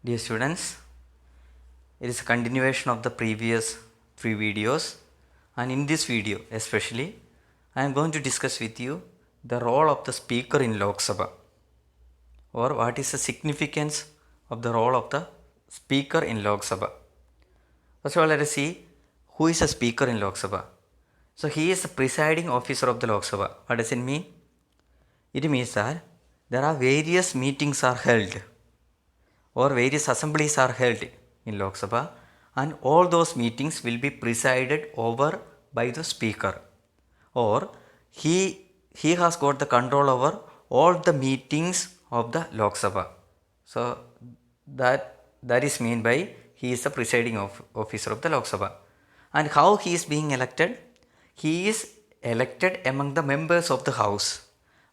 Dear students, it is a continuation of the previous 3 videos, and in this video especially I am going to discuss with you the role of the speaker in Lok Sabha, or what is the significance of the role of the speaker in Lok Sabha. First of all, let us see who is a speaker in Lok Sabha. So he is the presiding officer of the Lok Sabha. What does it mean? It means that there are various meetings are held or various assemblies are held in Lok Sabha, and all those meetings will be presided over by the speaker, or he has got the control over all the meetings of the Lok Sabha. So that is mean by he is the presiding officer of the Lok Sabha. And how he is being elected? He is elected among the members of the house,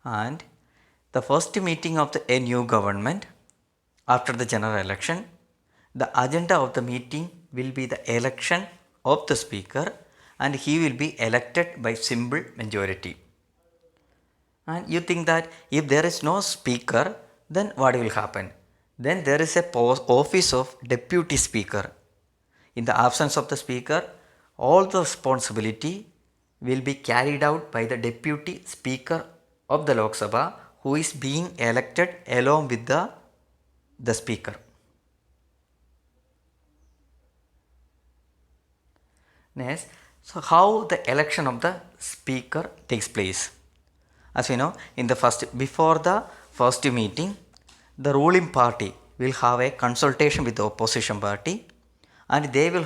and the first meeting of a new government after the general election, the agenda of the meeting will be the election of the speaker, and he will be elected by simple majority. And you think that if there is no speaker, then what will happen? Then there is a office of deputy speaker. In the absence of the speaker, all the responsibility will be carried out by the deputy speaker of the Lok Sabha, who is being elected along with the speaker. Next, so how the election of the speaker takes place? As we know, before the first meeting, the ruling party will have a consultation with the opposition party, and they will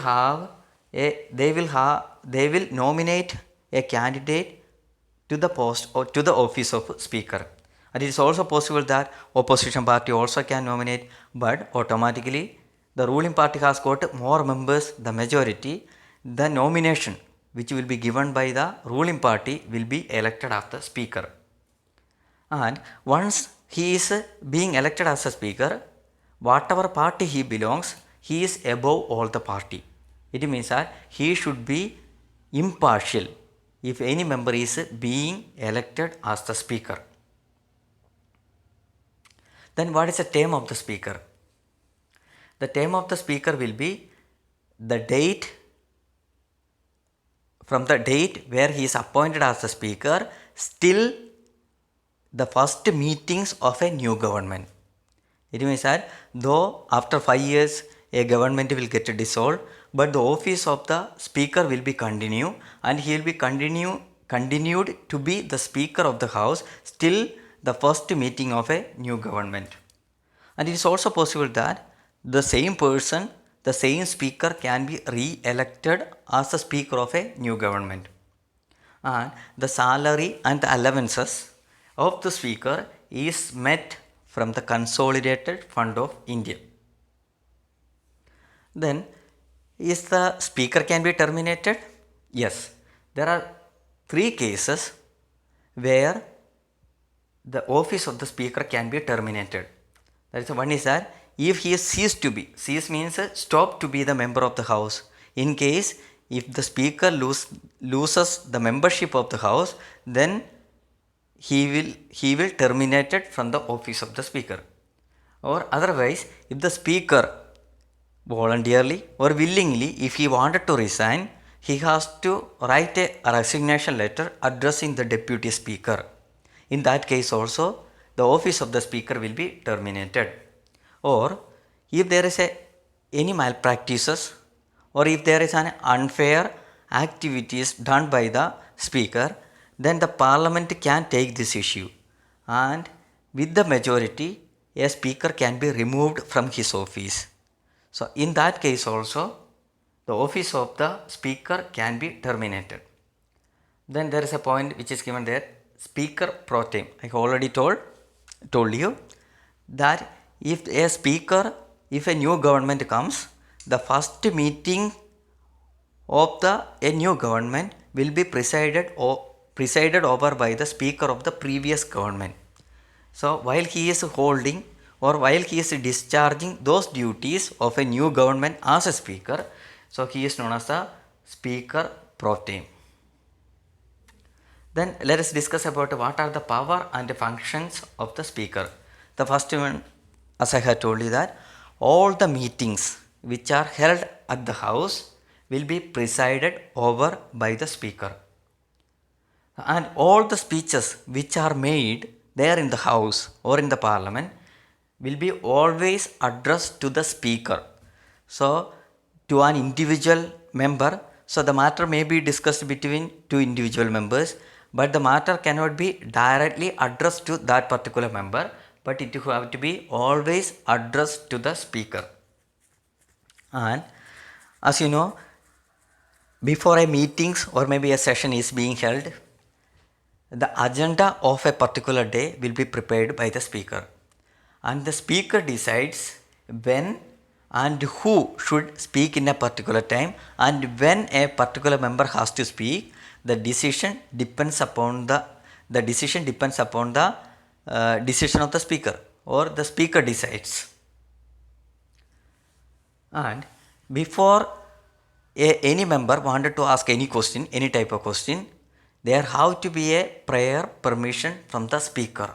nominate a candidate to the post or to the office of speaker. And it is also possible that opposition party also can nominate, but automatically the ruling party has got more members, the majority, the nomination which will be given by the ruling party will be elected as the speaker. And once he is being elected as a speaker, whatever party he belongs, he is above all the party. It means that he should be impartial if any member is being elected as the speaker. Then what is the term of the speaker? The term of the speaker will be the date, from the date where he is appointed as the speaker still the first meetings of a new government. It means that though after 5 years a government will get dissolved, but the office of the speaker will be continued, and he will be continued to be the speaker of the house still the first meeting of a new government. And it is also possible that the same person, the same speaker can be re-elected as the speaker of a new government. And the salary and the allowances of the speaker is met from the Consolidated Fund of India. Then, is the speaker can be terminated? Yes. There are 3 cases where the office of the speaker can be terminated. That is, one is that if he ceased to be, cease means stop to be the member of the house. In case if the speaker loses the membership of the house, then he will terminated from the office of the speaker. Or otherwise, if the speaker voluntarily or willingly, if he wanted to resign, he has to write a resignation letter addressing the deputy speaker. In that case also, the office of the speaker will be terminated. Or if there is any malpractices, or if there is an unfair activities done by the speaker, then the parliament can take this issue, and with the majority a speaker can be removed from his office. So in that case also the office of the speaker can be terminated. Then there is a point which is given there, speaker pro tem. I have already told you that if a new government comes, the first meeting of a new government will be presided over by the speaker of the previous government. So while he is holding or while he is discharging those duties of a new government as a speaker, so he is known as the speaker pro tem. Then let us discuss about what are the power and the functions of the speaker. The first one, as I had told you, that all the meetings which are held at the house will be presided over by the speaker. And all the speeches which are made there in the house or in the parliament will be always addressed to the speaker. So, to an individual member, so the matter may be discussed between two individual members, but the matter cannot be directly addressed to that particular member, but it will have to be always addressed to the speaker. And as you know, before a meetings or maybe a session is being held, the agenda of a particular day will be prepared by the speaker, and the speaker decides when and who should speak in a particular time, and when a particular member has to speak. The decision depends upon the decision of the speaker, or the speaker decides. And before any member wanted to ask any question, any type of question, there have to be a prior permission from the speaker.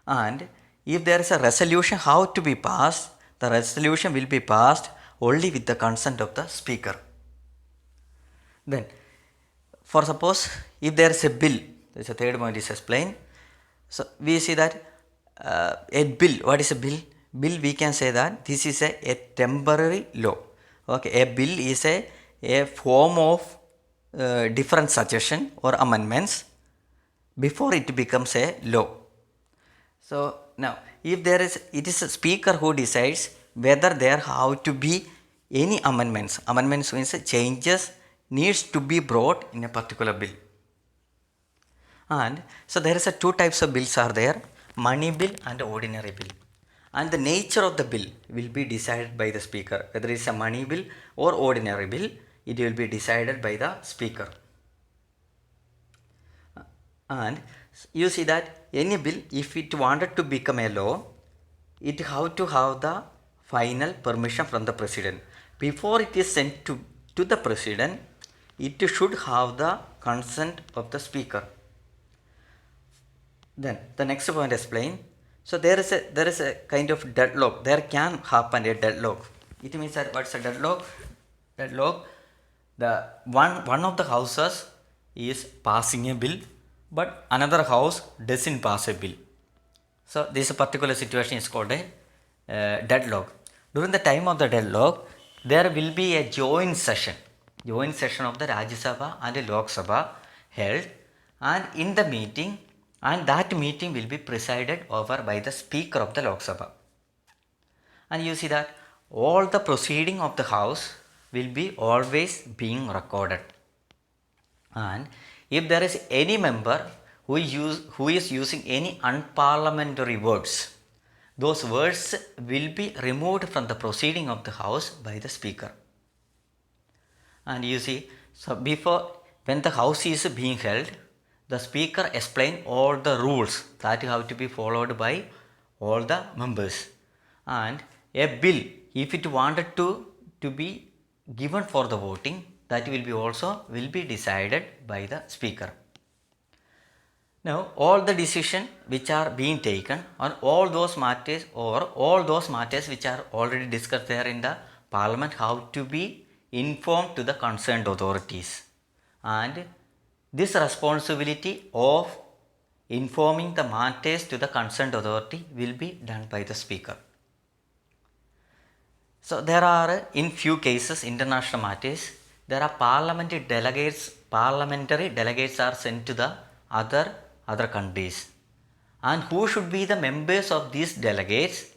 And if there is a resolution how to be passed, the resolution will be passed only with the consent of the speaker. Then, for suppose if there is a bill, there is a third point is explained. So we see that a bill, what is a bill? Bill, we can say that this is a temporary law. Okay, a bill is a form of different suggestion or amendments before it becomes a law. So now, if there is, it is a speaker who decides whether there have to be any amendments. Amendments means changes needs to be brought in a particular bill. And so there is a two types of bills are there, money bill and ordinary bill. And the nature of the bill will be decided by the speaker. Whether it is a money bill or ordinary bill, it will be decided by the speaker. And you see that any bill, if it wanted to become a law, it have to have the final permission from the president. Before it is sent to the president, it should have the consent of the speaker. Then the next point explain. So there is a kind of deadlock. There can happen a deadlock. It means that what's a deadlock? Deadlock. The one of the houses is passing a bill, but another house doesn't pass a bill. So this particular situation is called a deadlock. During the time of the deadlock, there will be a joint session of the Rajya Sabha and the Lok Sabha held, and in the meeting, and that meeting will be presided over by the Speaker of the Lok Sabha. And you see that all the proceeding of the house will be always being recorded. And if there is any member who is using any unparliamentary words, those words will be removed from the proceeding of the house by the speaker. And you see, so before, when the house is being held, the speaker explain all the rules that have to be followed by all the members. And a bill, if it wanted to be given for the voting, that will be decided by the speaker. Now, all the decisions which are being taken on all those matters which are already discussed there in the parliament have to be informed to the concerned authorities, and this responsibility of informing the matters to the concerned authority will be done by the speaker. So there are, in few cases, international matters, there are parliamentary delegates are sent to the other countries, and who should be the members of these delegates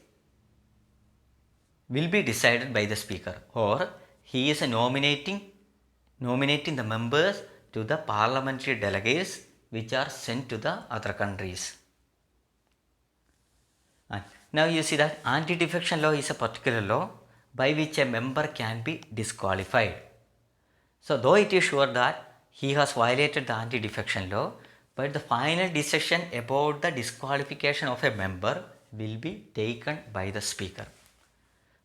will be decided by the speaker, or he is nominating the members to the parliamentary delegates which are sent to the other countries. And now you see that anti-defection law is a particular law by which a member can be disqualified. So though it is sure that he has violated the anti-defection law, but the final decision about the disqualification of a member will be taken by the speaker.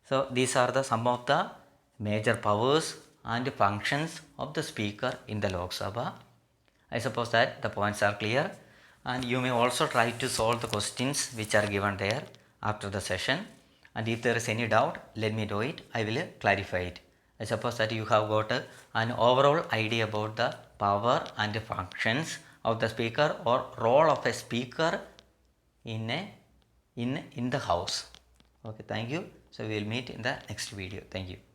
So these are some of the major powers and functions of the speaker in the Lok Sabha. I suppose that the points are clear, and you may also try to solve the questions which are given there after the session. and if there is any doubt, let me know it. I will clarify it. I suppose that you have got an overall idea about the power and the functions of the speaker or role of a speaker in the house. Okay, thank you. So we will meet in the next video. Thank you.